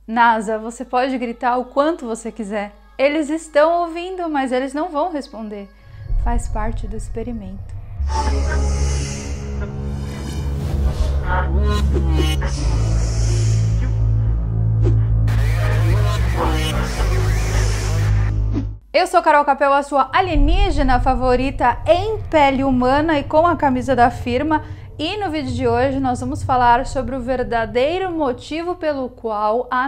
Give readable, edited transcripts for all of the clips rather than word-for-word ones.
NASA, você pode gritar o quanto você quiser. Eles estão ouvindo, mas eles não vão responder. Faz parte do experimento. Eu sou Carol Capel, a sua alienígena favorita em pele humana e com a camisa da firma. E no vídeo de hoje nós vamos falar sobre o verdadeiro motivo pelo qual a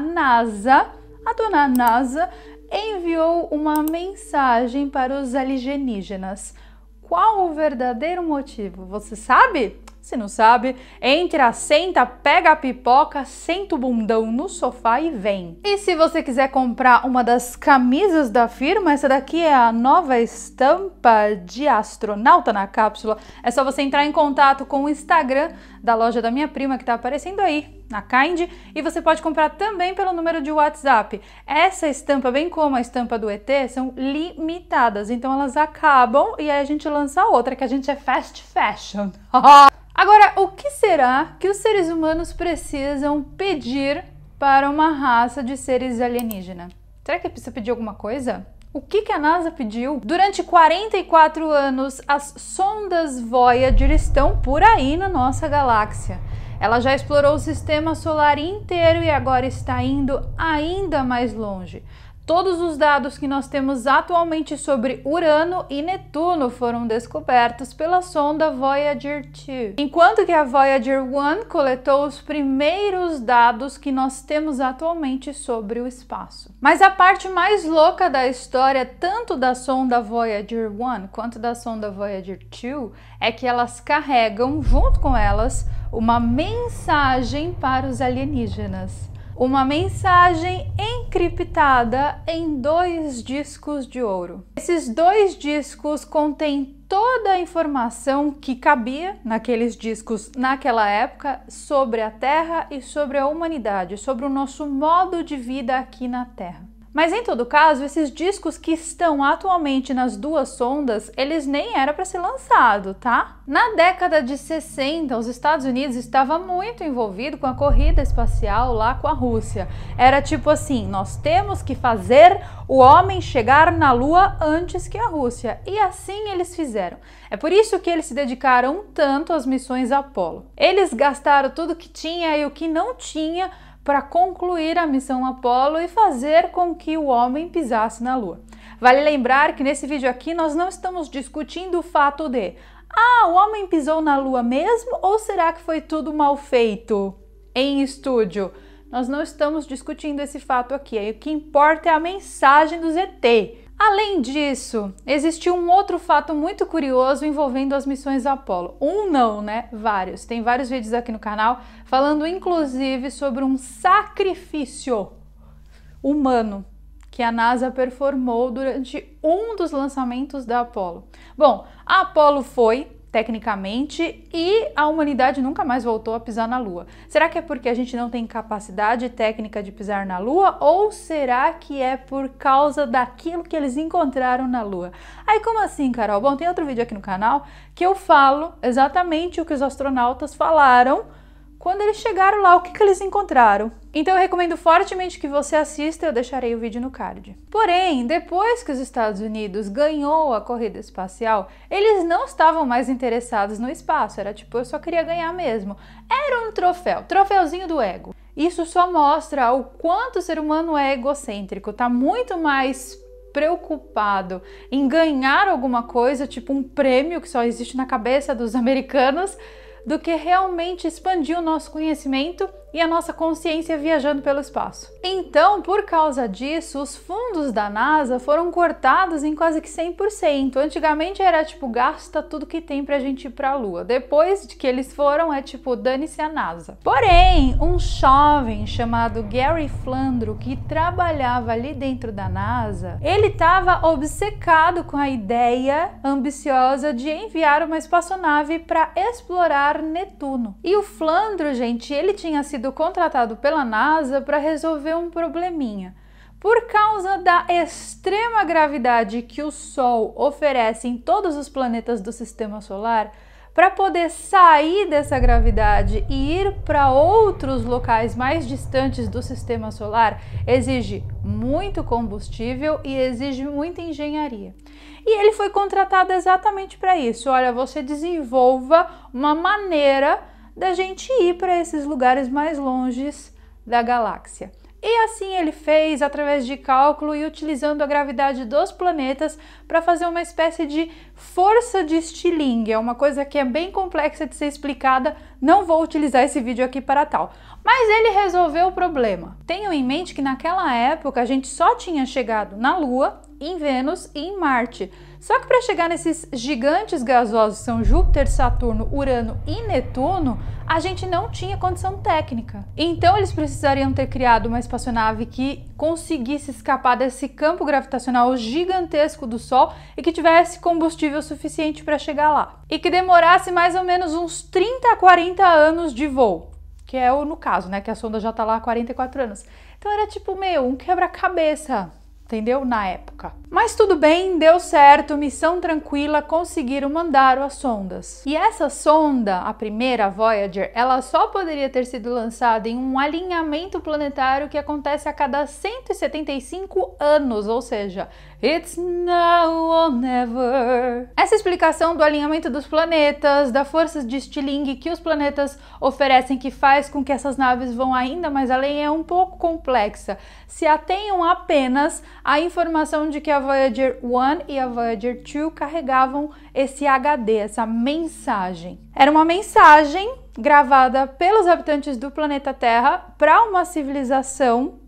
dona NASA, enviou uma mensagem para os alienígenas. Qual o verdadeiro motivo? Você sabe? Se não sabe, entra, senta, pega a pipoca, senta o bundão no sofá e vem. E se você quiser comprar uma das camisas da firma, essa daqui é a nova estampa de astronauta na cápsula. É só você entrar em contato com o Instagram da loja da minha prima que tá aparecendo aí na Kind, e você pode comprar também pelo número de WhatsApp. Essa estampa, bem como a estampa do ET, são limitadas, então elas acabam e aí a gente lança outra, que a gente é fast fashion. Agora, o que será que os seres humanos precisam pedir para uma raça de seres alienígenas? Será que precisa pedir alguma coisa? O que a NASA pediu? Durante 44 anos, as sondas Voyager estão por aí na nossa galáxia. Ela já explorou o sistema solar inteiro e agora está indo ainda mais longe. Todos os dados que nós temos atualmente sobre Urano e Netuno foram descobertos pela sonda Voyager 2, enquanto que a Voyager 1 coletou os primeiros dados que nós temos atualmente sobre o espaço. Mas a parte mais louca da história, tanto da sonda Voyager 1 quanto da sonda Voyager 2, é que elas carregam, junto com elas, uma mensagem para os alienígenas. Uma mensagem encriptada em 2 discos de ouro. Esses 2 discos contêm toda a informação que cabia naqueles discos naquela época sobre a Terra e sobre a humanidade, sobre o nosso modo de vida aqui na Terra. Mas em todo caso, esses discos que estão atualmente nas 2 sondas, eles nem eram para ser lançado, tá? Na década de 60, os Estados Unidos estavam muito envolvidos com a corrida espacial lá com a Rússia. Era tipo assim, nós temos que fazer o homem chegar na Lua antes que a Rússia. E assim eles fizeram. É por isso que eles se dedicaram tanto às missões Apollo. Eles gastaram tudo que tinha e o que não tinha para concluir a missão Apollo e fazer com que o homem pisasse na Lua. Vale lembrar que nesse vídeo aqui nós não estamos discutindo o fato de o homem pisou na Lua mesmo ou será que foi tudo mal feito em estúdio? Nós não estamos discutindo esse fato aqui, o que importa é a mensagem do ET. Além disso, existiu um outro fato muito curioso envolvendo as missões Apollo. Não, né? Vários. Tem vários vídeos aqui no canal falando inclusive sobre um sacrifício humano que a NASA performou durante um dos lançamentos da Apollo. Bom, a Apollo foi, tecnicamente, e a humanidade nunca mais voltou a pisar na Lua. Será que é porque a gente não tem capacidade técnica de pisar na Lua? Ou será que é por causa daquilo que eles encontraram na Lua? Aí como assim, Carol? Bom, tem outro vídeo aqui no canal que eu falo exatamente o que os astronautas falaram quando eles chegaram lá, o que eles encontraram. Então eu recomendo fortemente que você assista, eu deixarei o vídeo no card. Porém, depois que os Estados Unidos ganhou a corrida espacial, eles não estavam mais interessados no espaço, era tipo, eu só queria ganhar mesmo. Era um troféuzinho do ego. Isso só mostra o quanto o ser humano é egocêntrico, tá muito mais preocupado em ganhar alguma coisa, tipo um prêmio que só existe na cabeça dos americanos, do que realmente expandir o nosso conhecimento e a nossa consciência viajando pelo espaço. Então, por causa disso, os fundos da NASA foram cortados em quase que 100%. Antigamente era tipo, gasta tudo que tem pra gente ir pra Lua. Depois de que eles foram, é tipo, dane-se a NASA. Porém, um jovem chamado Gary Flandro, que trabalhava ali dentro da NASA, ele estava obcecado com a ideia ambiciosa de enviar uma espaçonave para explorar Netuno. E o Flandro, gente, ele tinha sido contratado pela NASA para resolver um probleminha. Por causa da extrema gravidade que o Sol oferece em todos os planetas do Sistema Solar, Para poder sair dessa gravidade e ir para outros locais mais distantes do sistema solar, exige muito combustível e exige muita engenharia. E ele foi contratado exatamente para isso. Olha, você desenvolva uma maneira da gente ir para esses lugares mais longes da galáxia. E assim ele fez através de cálculo e utilizando a gravidade dos planetas para fazer uma espécie de força de estilingue. É uma coisa que é bem complexa de ser explicada, não vou utilizar esse vídeo aqui para tal. Mas ele resolveu o problema. Tenham em mente que naquela época a gente só tinha chegado na Lua, em Vênus e em Marte. Só que para chegar nesses gigantes gasosos que são Júpiter, Saturno, Urano e Netuno, a gente não tinha condição técnica. Então eles precisariam ter criado uma espaçonave que conseguisse escapar desse campo gravitacional gigantesco do Sol e que tivesse combustível suficiente para chegar lá. E que demorasse mais ou menos uns 30 a 40 anos de voo, que é no caso, né, que a sonda já está lá há 44 anos. Então era tipo, um quebra-cabeça, entendeu? Na época. Mas tudo bem, deu certo, missão tranquila, conseguiram mandar as sondas. E essa sonda, a primeira, a Voyager, ela só poderia ter sido lançada em um alinhamento planetário que acontece a cada 175 anos, ou seja, it's now or never. Essa explicação do alinhamento dos planetas, da força de estilingue que os planetas oferecem, que faz com que essas naves vão ainda mais além, é um pouco complexa. Se atenham apenas à informação de que a Voyager 1 e a Voyager 2 carregavam esse HD, essa mensagem. Era uma mensagem gravada pelos habitantes do planeta Terra para uma civilização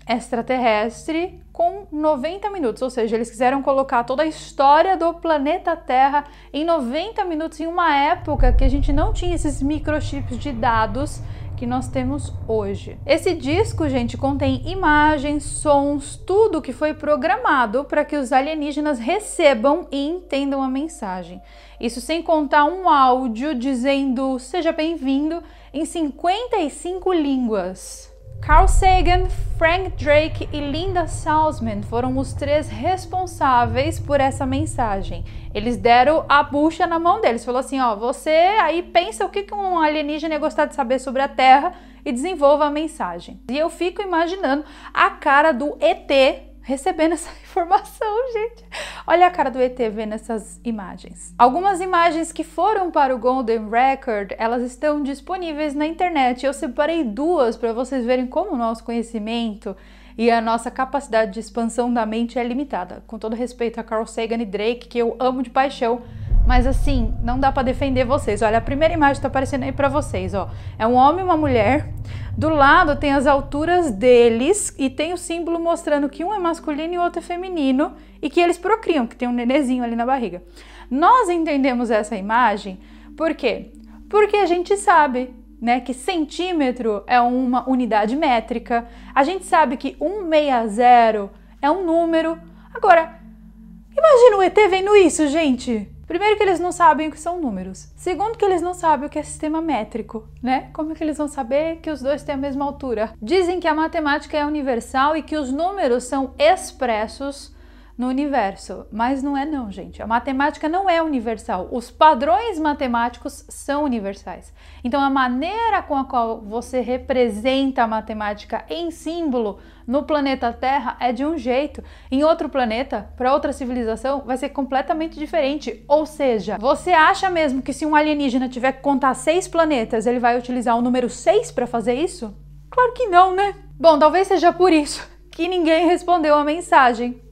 extraterrestre com 90 minutos, ou seja, eles quiseram colocar toda a história do planeta Terra em 90 minutos, em uma época que a gente não tinha esses microchips de dados que nós temos hoje. Esse disco, gente, contém imagens, sons, tudo que foi programado para que os alienígenas recebam e entendam a mensagem. Isso sem contar um áudio dizendo "seja bem-vindo" em 55 línguas. Carl Sagan, Frank Drake e Linda Salzman foram os 3 responsáveis por essa mensagem. Eles deram a bucha na mão deles, falou assim, ó, você aí pensa o que um alienígena ia gostar de saber sobre a Terra e desenvolva a mensagem. E eu fico imaginando a cara do ET recebendo essa informação, gente. Olha a cara do ET vendo essas imagens. Algumas imagens que foram para o Golden Record, elas estão disponíveis na internet. Eu separei 2 para vocês verem como o nosso conhecimento e a nossa capacidade de expansão da mente é limitada. Com todo respeito a Carl Sagan e Drake, que eu amo de paixão, mas assim, não dá para defender vocês. Olha, a primeira imagem tá aparecendo aí para vocês, ó. É um homem e uma mulher. Do lado tem as alturas deles e tem o símbolo mostrando que um é masculino e o outro é feminino e que eles procriam, que tem um nenezinho ali na barriga. Nós entendemos essa imagem por quê? Porque a gente sabe, né, que centímetro é uma unidade métrica. A gente sabe que 160 é um número. Agora, imagina o ET vendo isso, gente. Primeiro que eles não sabem o que são números. Segundo que eles não sabem o que é sistema métrico, né? Como é que eles vão saber que os dois têm a mesma altura? Dizem que a matemática é universal e que os números são expressos no universo, mas não é não, gente. A matemática não é universal. Os padrões matemáticos são universais. Então a maneira com a qual você representa a matemática em símbolo no planeta Terra é de um jeito. Em outro planeta, para outra civilização, vai ser completamente diferente. Ou seja, você acha mesmo que se um alienígena tiver que contar 6 planetas, ele vai utilizar o número 6 para fazer isso? Claro que não, né? Bom, talvez seja por isso que ninguém respondeu a mensagem.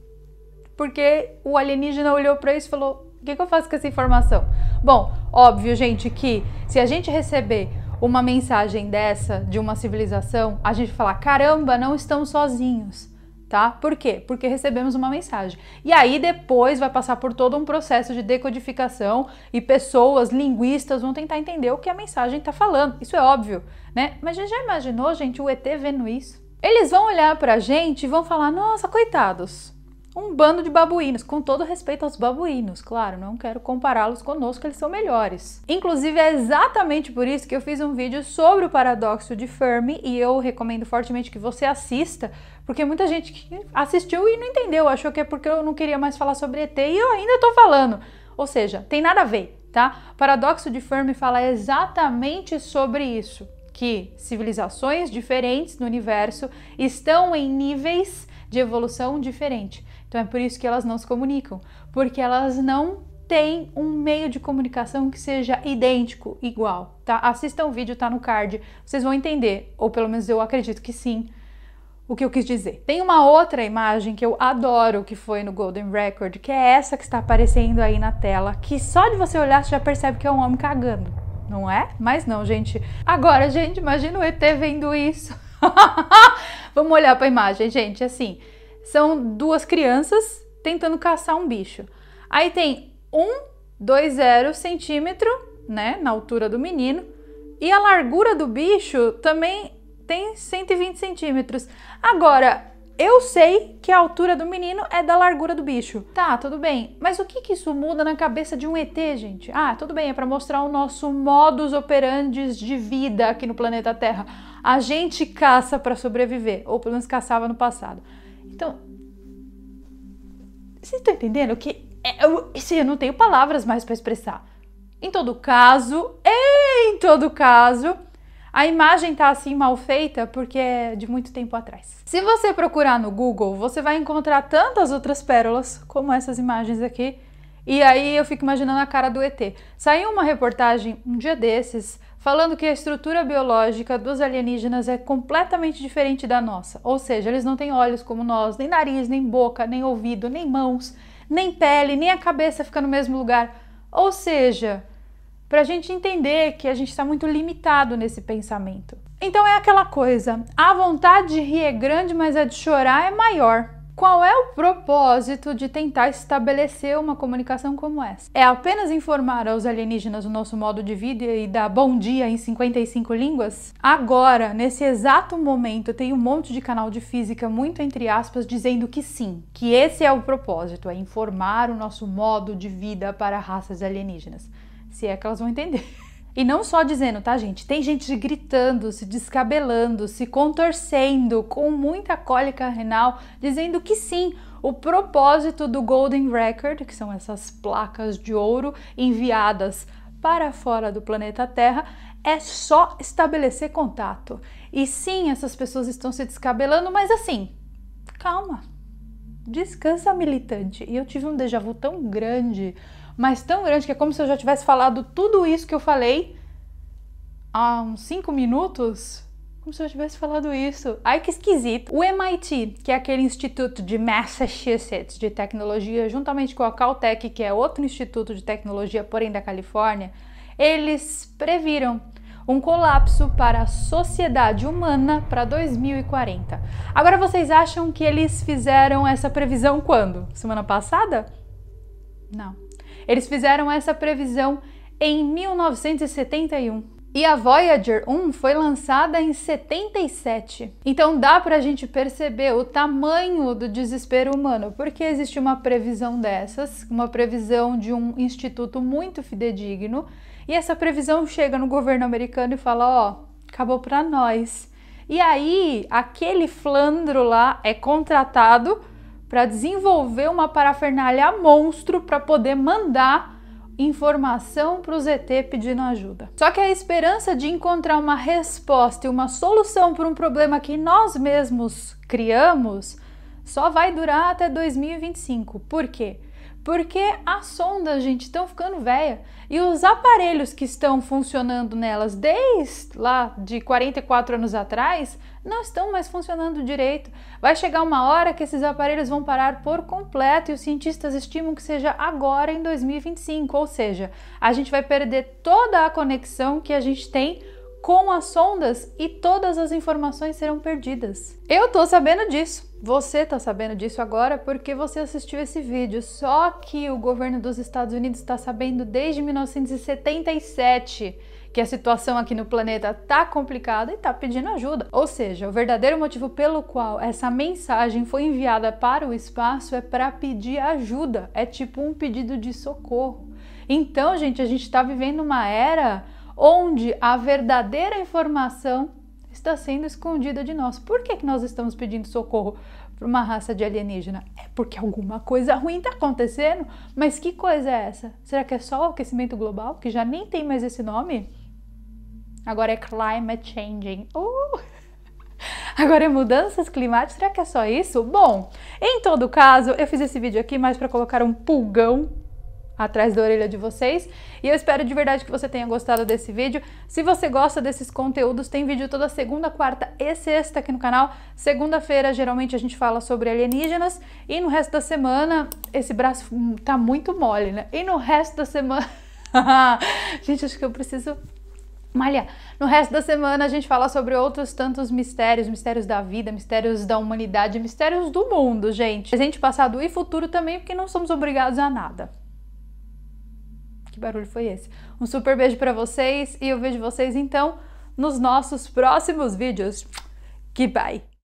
Porque o alienígena olhou para isso e falou, o que eu faço com essa informação? Bom, óbvio, gente, que se a gente receber uma mensagem dessa de uma civilização, a gente vai falar, caramba, não estamos sozinhos, tá? Por quê? Porque recebemos uma mensagem. E aí depois vai passar por todo um processo de decodificação e pessoas, linguistas, vão tentar entender o que a mensagem tá falando. Isso é óbvio, né? Mas já imaginou, gente, o ET vendo isso? Eles vão olhar pra gente e vão falar, nossa, coitados, um bando de babuínos, com todo respeito aos babuínos, claro, não quero compará-los conosco, eles são melhores. Inclusive é exatamente por isso que eu fiz um vídeo sobre o paradoxo de Fermi e eu recomendo fortemente que você assista, porque muita gente que assistiu e não entendeu, achou que é porque eu não queria mais falar sobre ET e eu ainda tô falando. Ou seja, tem nada a ver, tá? O paradoxo de Fermi fala exatamente sobre isso, que civilizações diferentes no universo estão em níveis de evolução diferente. Então é por isso que elas não se comunicam, porque elas não têm um meio de comunicação que seja idêntico, igual, tá? Assistam o vídeo, tá no card, vocês vão entender, ou pelo menos eu acredito que sim, o que eu quis dizer. Tem uma outra imagem que eu adoro, que foi no Golden Record, que é essa que está aparecendo aí na tela, que só de você olhar você já percebe que é um homem cagando, não é? Mas não, gente. Agora, gente, imagina o ET vendo isso. Vamos olhar para a imagem, gente, assim, são duas crianças tentando caçar um bicho. Aí tem 1,20 centímetro, né, na altura do menino, e a largura do bicho também tem 120 centímetros. Agora, eu sei que a altura do menino é da largura do bicho. Tá, tudo bem. Mas o que isso muda na cabeça de um ET, gente? Ah, tudo bem, é para mostrar o nosso modus operandi de vida aqui no planeta Terra. A gente caça para sobreviver, ou pelo menos caçava no passado. Então, vocês estão entendendo que eu não tenho palavras mais para expressar. Em todo caso, a imagem tá assim mal feita porque é de muito tempo atrás. Se você procurar no Google, você vai encontrar tantas outras pérolas como essas imagens aqui. E aí eu fico imaginando a cara do ET. Saiu uma reportagem um dia desses falando que a estrutura biológica dos alienígenas é completamente diferente da nossa. Ou seja, eles não têm olhos como nós, nem nariz, nem boca, nem ouvido, nem mãos, nem pele, nem a cabeça fica no mesmo lugar. Ou seja, para a gente entender que a gente está muito limitado nesse pensamento. Então é aquela coisa, a vontade de rir é grande, mas a de chorar é maior. Qual é o propósito de tentar estabelecer uma comunicação como essa? É apenas informar aos alienígenas o nosso modo de vida e dar bom dia em 55 línguas? Agora, nesse exato momento, tem um monte de canal de física, muito entre aspas, dizendo que sim, que esse é o propósito, é informar o nosso modo de vida para raças alienígenas. Se é que elas vão entender. E não só dizendo, tá, gente? Tem gente gritando, se descabelando, se contorcendo, com muita cólica renal, dizendo que sim, o propósito do Golden Record, que são essas placas de ouro enviadas para fora do planeta Terra, é só estabelecer contato. E sim, essas pessoas estão se descabelando, mas assim, calma, descansa, militante. E eu tive um déjà vu tão grande, mas tão grande que é como se eu já tivesse falado tudo isso que eu falei há uns 5 minutos. Como se eu tivesse falado isso. Ai, que esquisito. O MIT, que é aquele instituto de Massachusetts de tecnologia, juntamente com a Caltech, que é outro instituto de tecnologia, porém da Califórnia, eles previram um colapso para a sociedade humana para 2040. Agora, vocês acham que eles fizeram essa previsão quando? Semana passada? Não. Eles fizeram essa previsão em 1971 e a Voyager 1 foi lançada em 77. Então dá pra gente perceber o tamanho do desespero humano, porque existe uma previsão dessas, uma previsão de um instituto muito fidedigno, e essa previsão chega no governo americano e fala, ó, acabou pra nós. E aí, aquele flandro lá é contratado para desenvolver uma parafernália monstro para poder mandar informação para os ET pedindo ajuda. Só que a esperança de encontrar uma resposta e uma solução para um problema que nós mesmos criamos só vai durar até 2025. Por quê? Porque as sondas, gente, estão ficando velhas e os aparelhos que estão funcionando nelas desde lá de 44 anos atrás não estão mais funcionando direito. Vai chegar uma hora que esses aparelhos vão parar por completo e os cientistas estimam que seja agora em 2025, ou seja, a gente vai perder toda a conexão que a gente tem com as sondas e todas as informações serão perdidas. Eu tô sabendo disso. Você tá sabendo disso agora porque você assistiu esse vídeo. Só que o governo dos Estados Unidos está sabendo desde 1977 que a situação aqui no planeta tá complicada e tá pedindo ajuda. Ou seja, o verdadeiro motivo pelo qual essa mensagem foi enviada para o espaço é para pedir ajuda. É tipo um pedido de socorro. Então, gente, a gente tá vivendo uma era onde a verdadeira informação está sendo escondida de nós. Por que nós estamos pedindo socorro para uma raça de alienígena? É porque alguma coisa ruim está acontecendo. Mas que coisa é essa? Será que é só o aquecimento global, que já nem tem mais esse nome? Agora é climate changing. Agora é mudanças climáticas, será que é só isso? Bom, em todo caso, eu fiz esse vídeo aqui mais para colocar um pulgão atrás da orelha de vocês, e eu espero de verdade que você tenha gostado desse vídeo. Se você gosta desses conteúdos, tem vídeo toda segunda, quarta e sexta aqui no canal. Segunda-feira, geralmente, a gente fala sobre alienígenas, e no resto da semana, esse braço tá muito mole, né? E no resto da semana... Gente, acho que eu preciso... malhar. No resto da semana a gente fala sobre outros tantos mistérios, mistérios da vida, mistérios da humanidade, mistérios do mundo, gente. Presente, passado e futuro também, porque não somos obrigados a nada. Que barulho foi esse? Um super beijo pra vocês e eu vejo vocês então nos nossos próximos vídeos. Goodbye!